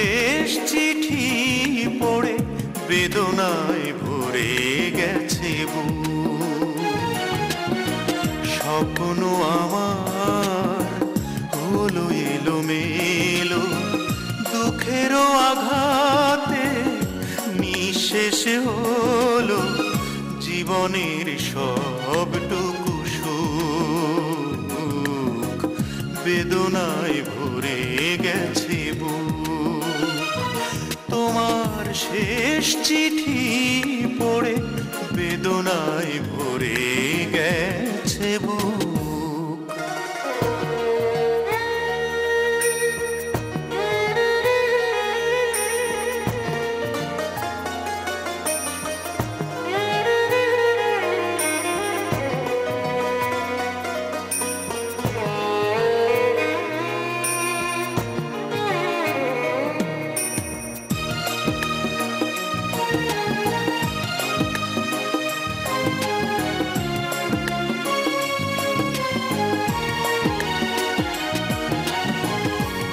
শেষ চিঠি পড়ে বেদনায় ভরে গেছে বুক। স্বপ্ন আমার হলো এলোমেলো, দুঃখেরও আঘাতে নিঃশেষ হলো জীবনের সবটুকু সুখ। বেদনায় ভরে গেছে বুক। তোমার শেষ চিঠি পড়ে বেদনায় ভরে গেছে বুক।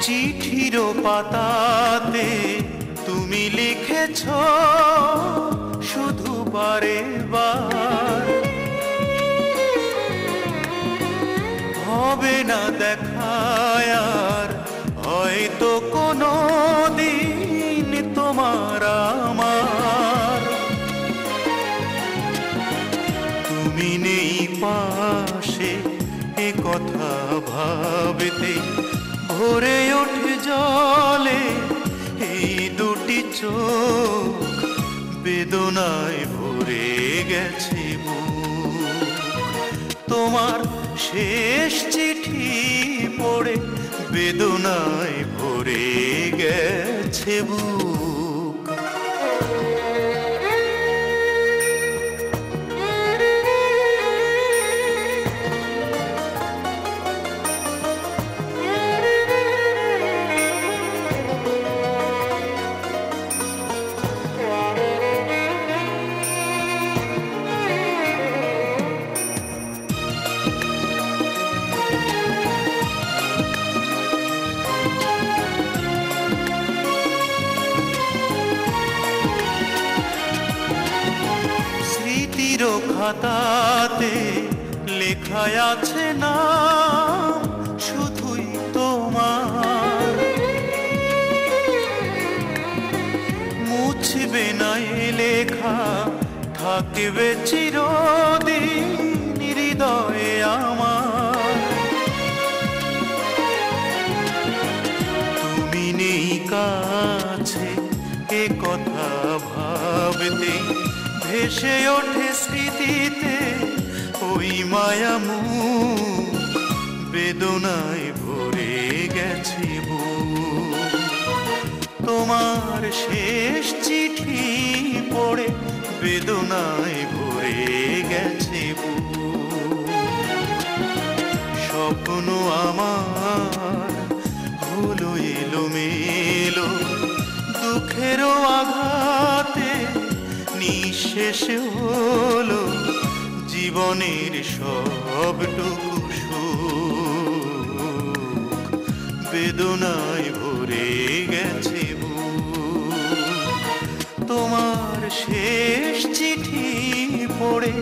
চিঠির পাতাতে তুমি লিখেছ শুধু বারে বার, হবে না দেখা আর হয়তো কোনো দিন তোমার আমার। তুমি নেই পাশে এ কথা ভাবতে ভরে ওঠে জলে এই দুটি চোখ। বেদনায় ভরে গেছে বুক। তোমার শেষ চিঠি পড়ে বেদনায় ভরে গেছে বুক। খাতাতে লেখা আছে নাম শুধুই তোমার, মুছবে না এ লেখা থাকবে চিরদিন হৃদয়ে আমার। তুমি নেই কাছে এ কথা ভাবতে ভেসে ওঠে স্মৃতিতে ওই মায়ামুখ। বেদনায় ভরে গেছে বুক। তোমার শেষ চিঠি পড়ে বেদনায় ভরে গেছে বুক। স্বপ্ন আমার হলো এলোমেলো, দুঃখেরও আঘাতে নিঃশেষ হলো জীবনের সবটুকু সুখ। বেদনায় ভরে গেছে বুক। তোমার শেষ চিঠি পড়ে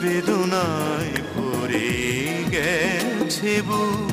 বেদনায় ভরে গেছে বুক।